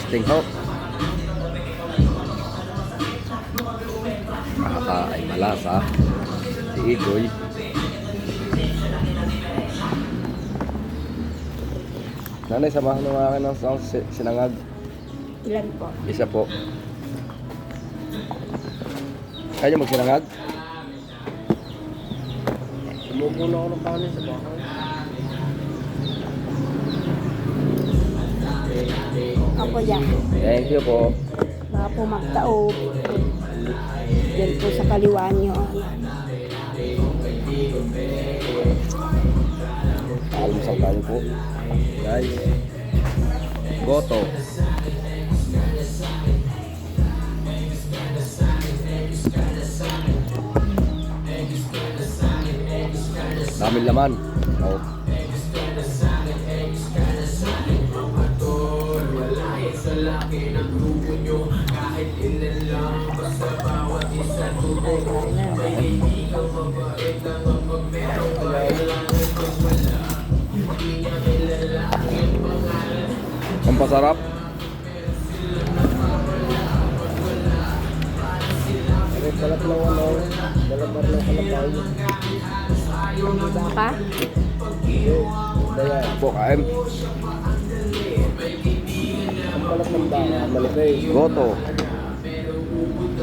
Testing ho. Ay malasa. Si Igoy. Nanay, samahan mo akin ng sinangag. Ilan po? Isa po. Kaya niyo magsinangag? Sumupuno ako ng kanin sa bahay. Ako yan. Thank you po. Baka po magtaob. Yan po sa kaliwa niyo. Almusal tayo po. Guys. Goto. Daming laman. Oh. Ang pasarap. Ay, balat lang ano. Balat lang kalapay. Baka? Kaya, Po, kain. ang balat ng baka, malaki. Goto.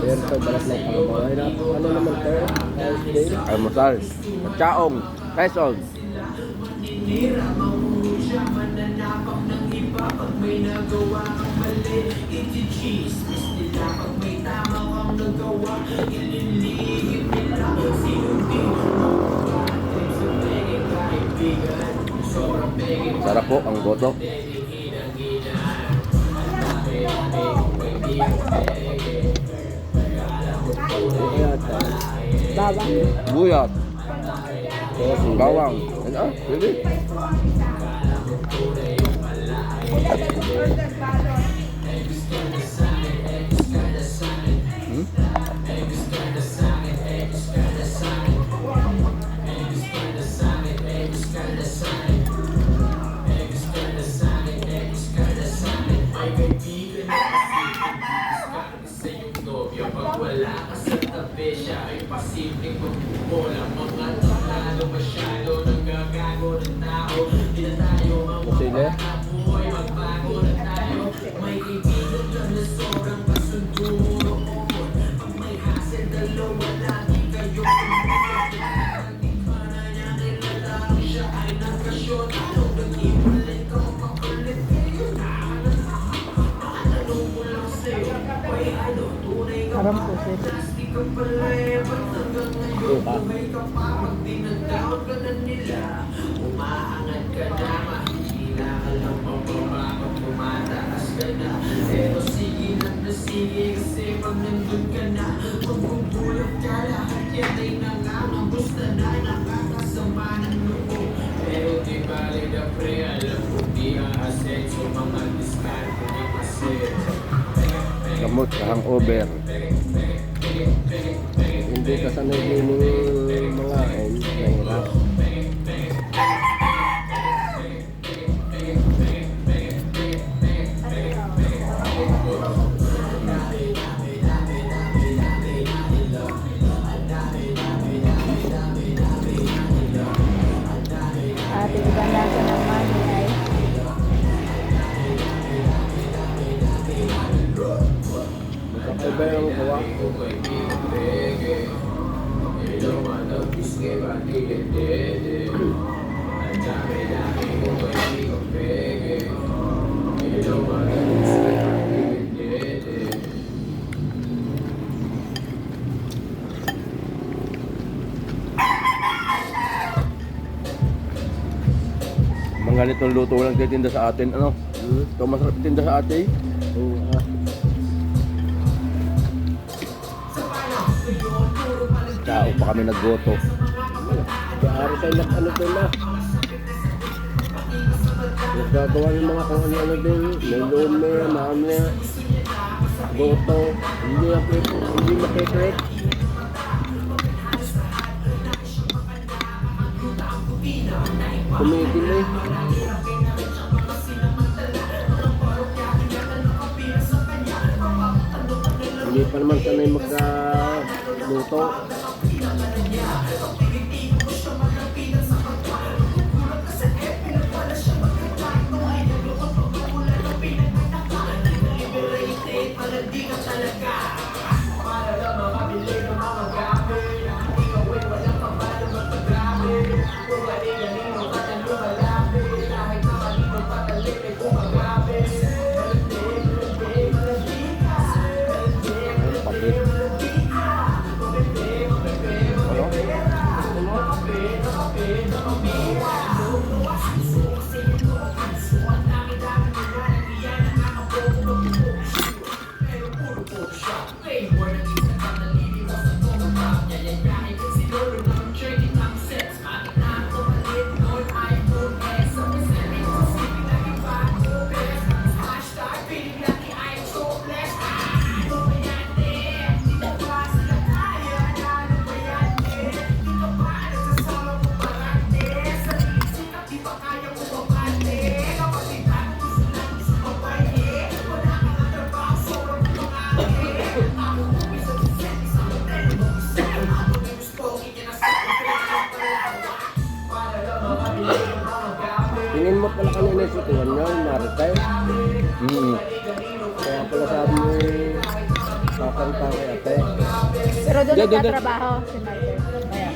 Ayan ito, balat ng kalapay. Ano naman ito? Ice cream. Almusal. Chaong. Quezon. Sarap po ang goto. Kaya ito. Bawang. Buyat. Bawang. Ano? Pwede. Masile. Parang po sir. Buka. Gamot sa hangover. Hindi ka sanay din yung mga nahirap. Ate, ganda ko ng money ay. Magkakaiba yung gawa. Mga ganitong luto lang titinda sa atin. Ano? Ito masarap tinda sa atin. Oo, Tao pa kami naggoto. Kaya tayo ano doon na. Nagagawa yung mga kung ano din. May lume, mame, goto. Hindi makikret. Kumitin eh. Hindi pa naman sanay magka-luto. Pakit. Ano? Tingin mo pala kanina si Tuhan niya, Maritime. Kaya pala sabi mo, kakarita kay ate. Pero doon Doon, doon, doon. nagtatrabaho si Martin. Kaya, kaya.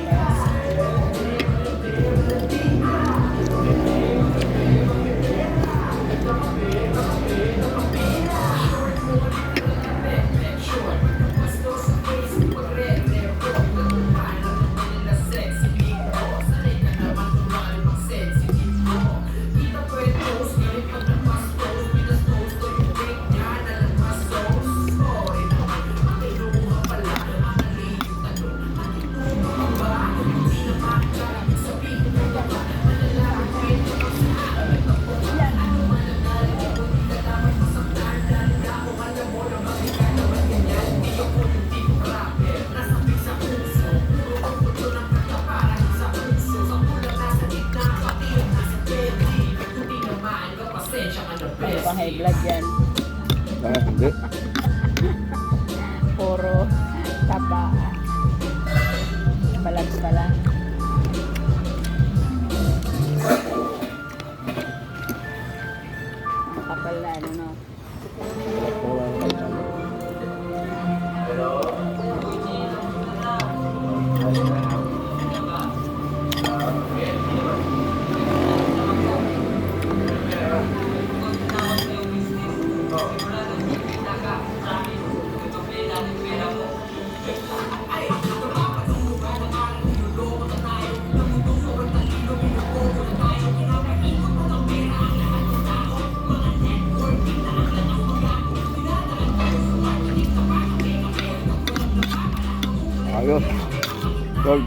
Ano pang high blood yan? Ah, hindi. Puro taba. Balance pala. Ang kapal na ano, no? Ayos. Gold.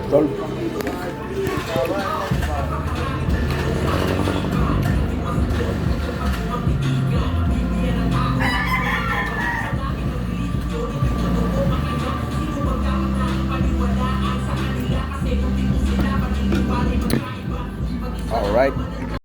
Gold. All right.